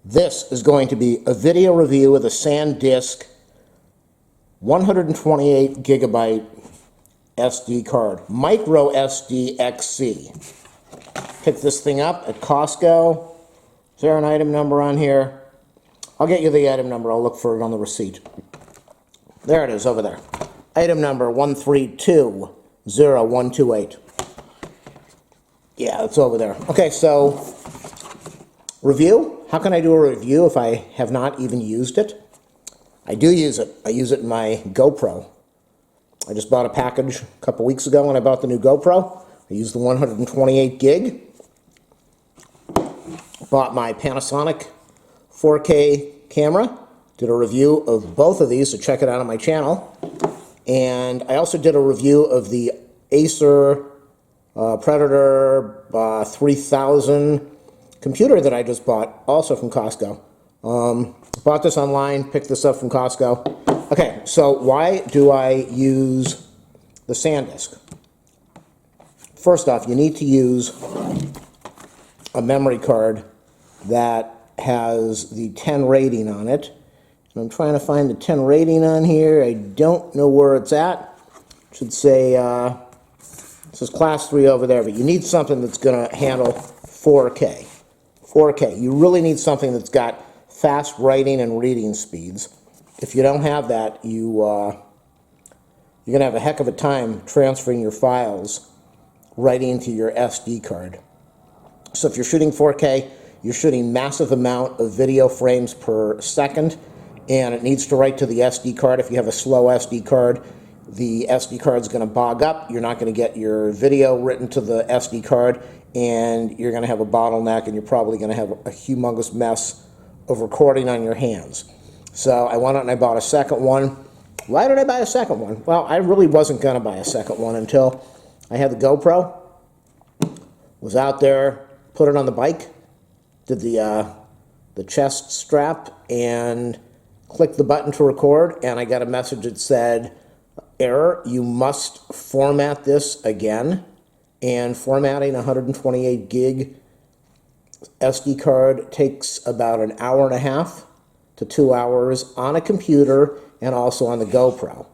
This is going to be a video review of the SanDisk 128 gigabyte SD card, microSD XC. Picked this thing up at Costco. Is there an item number on here? I'll get you the item number. I'll look for it on the receipt. There it is over there. Item number 1320128. Yeah, it's over there. Okay, so review. How can I do a review if I have not even used it? I do use it. I use it in my GoPro. I just bought a package a couple weeks ago when I bought the new GoPro. I used the 128 gig. Bought my Panasonic 4K camera. Did a review of both of these, so check it out on my channel. And I also did a review of the Acer Predator 3000 computer that I just bought, also from Costco. Bought this online, picked this up from Costco. Okay, so why do I use the SanDisk? First off, you need to use a memory card that has the 10 rating on it. And I'm trying to find the 10 rating on here. I don't know where it's at. It should say, this is class 3 over there, but you need something that's going to handle 4K. 4K. You really need something that's got fast writing and reading speeds. If you don't have that, you're going to have a heck of a time transferring your files right into your SD card. So if you're shooting 4K, you're shooting massive amount of video frames per second, and it needs to write to the SD card. If you have a slow SD card, the SD card is going to bog up. You're not going to get your video written to the SD card, and you're going to have a bottleneck, and you're probably going to have a humongous mess of recording on your hands. So I went out and I bought a second one. Why did I buy a second one? Well, I really wasn't going to buy a second one until I had the GoPro, was out there, put it on the bike, did the chest strap, and clicked the button to record, and I got a message that said, error, you must format this again. And formatting a 128 gig SD card takes about an hour and a half to 2 hours on a computer and also on the GoPro.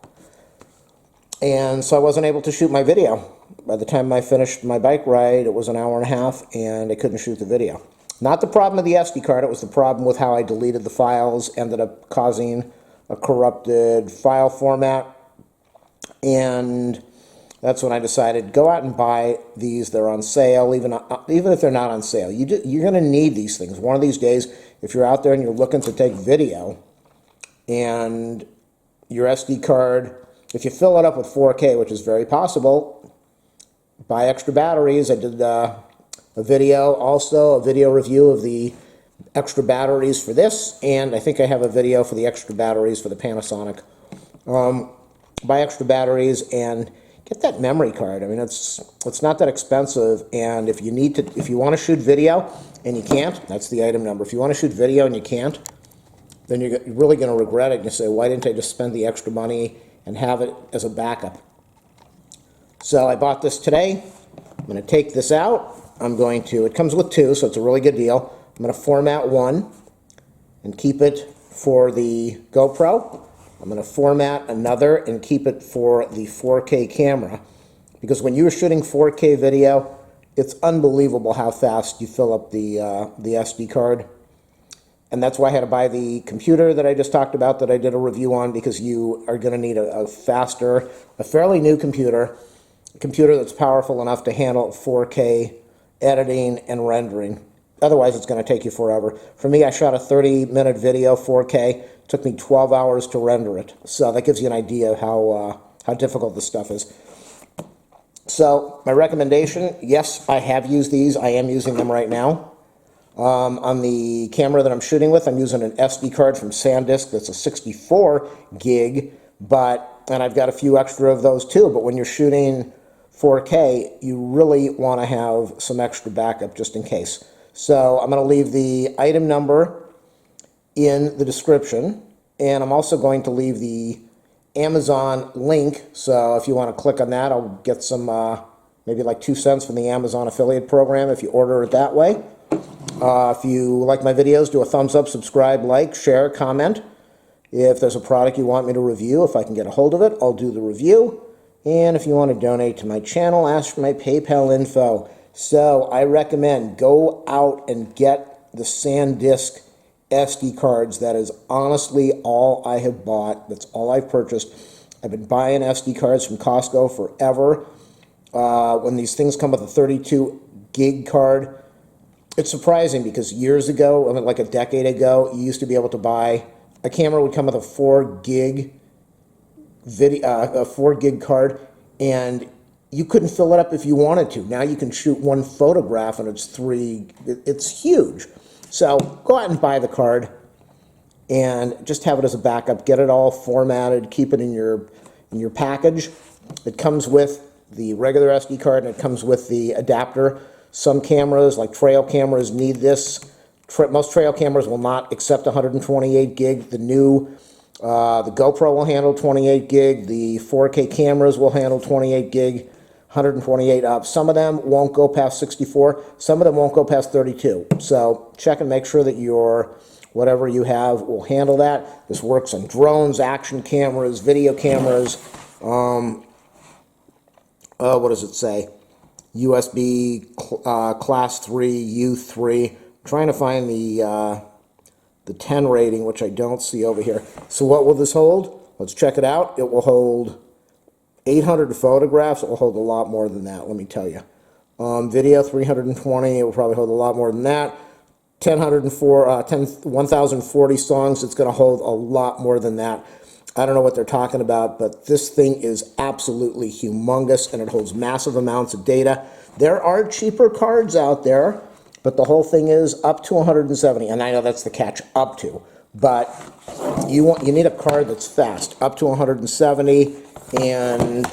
And so I wasn't able to shoot my video. By the time I finished my bike ride, it was an hour and a half, and I couldn't shoot the video. Not the problem with the SD card, it was the problem with how I deleted the files, ended up causing a corrupted file format. And that's when I decided, go out and buy these. They're on sale, even if they're not on sale. You're going to need these things. One of these days, if you're out there and you're looking to take video, and your SD card, if you fill it up with 4K, which is very possible, buy extra batteries. I did a video review of the extra batteries for this, and I think I have a video for the extra batteries for the Panasonic. Buy extra batteries and get that memory card. I mean, it's not that expensive, and if you want to shoot video and you can't, that's the item number. If you want to shoot video and you can't, then you're really going to regret it. And you say, why didn't I just spend the extra money and have it as a backup? So I bought this today. I'm going to take this out. It comes with 2, so it's a really good deal. I'm going to format one and keep it for the GoPro. I'm going to format another and keep it for the 4K camera, because when you're shooting 4K video, it's unbelievable how fast you fill up the SD card. And that's why I had to buy the computer that I just talked about, that I did a review on, because you are going to need a fairly new computer, a computer that's powerful enough to handle 4K editing and rendering. Otherwise, it's going to take you forever. For me, I shot a 30-minute video, 4K. It took me 12 hours to render it. So that gives you an idea of how difficult this stuff is. So my recommendation, yes, I have used these. I am using them right now. On the camera that I'm shooting with, I'm using an SD card from SanDisk that's a 64 gig, and I've got a few extra of those too. But when you're shooting 4K, you really want to have some extra backup just in case. So I'm going to leave the item number in the description, and I'm also going to leave the Amazon link, so if you want to click on that, I'll get some maybe like 2 cents from the Amazon affiliate program if you order it that way. If you like my videos, do a thumbs up, subscribe, like, share, comment. If there's a product you want me to review, if I can get a hold of it, I'll do the review. And if you want to donate to my channel, ask for my PayPal info. So I recommend go out and get the SanDisk SD cards. That is honestly all I have bought. That's all I've purchased. I've been buying SD cards from Costco forever. When these things come with a 32 gig card, it's surprising because years ago, I mean like a decade ago, you used to be able to buy a camera would come with a 4 gig a 4 gig card, and you couldn't fill it up if you wanted to. Now you can shoot one photograph and it's 3. It's huge. So go out and buy the card and just have it as a backup. Get it all formatted. Keep it in your package. It comes with the regular SD card and it comes with the adapter. Some cameras, like trail cameras, need this. Most trail cameras will not accept 128 gig. The GoPro will handle 28 gig. The 4K cameras will handle 28 gig, 128 up. Some of them won't go past 64. Some of them won't go past 32. So check and make sure that your whatever you have will handle that. This works on drones, action cameras, video cameras. What does it say? USB class 3, U3. I'm trying to find the 10 rating, which I don't see over here. So what will this hold? Let's check it out. It will hold 800 photographs. It will hold a lot more than that, let me tell you. Video 320. It will probably hold a lot more than that. 1040 songs. It's going to hold a lot more than that. I don't know what they're talking about, but this thing is absolutely humongous, and it holds massive amounts of data. There are cheaper cards out there, but the whole thing is up to 170, and I know that's the catch, up to. But you need a card that's fast, up to 170, and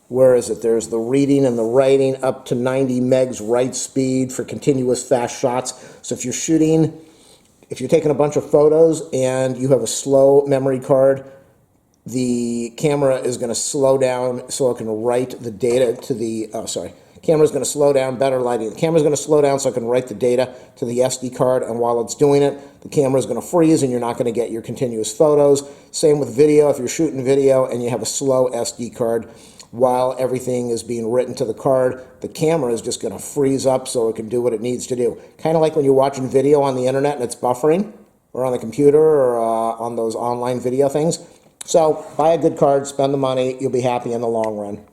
where is it? There's the reading and the writing, up to 90 megs write speed for continuous fast shots. So if you're taking a bunch of photos and you have a slow memory card, the camera is going to slow down so it can write the data to the, camera's going to slow down, better lighting. The camera's going to slow down so it can write the data to the SD card, and while it's doing it, the camera's going to freeze and you're not going to get your continuous photos. Same with video. If you're shooting video and you have a slow SD card, while everything is being written to the card, the camera is just going to freeze up so it can do what it needs to do. Kind of like when you're watching video on the internet and it's buffering, or on the computer, or on those online video things. So buy a good card, spend the money, you'll be happy in the long run.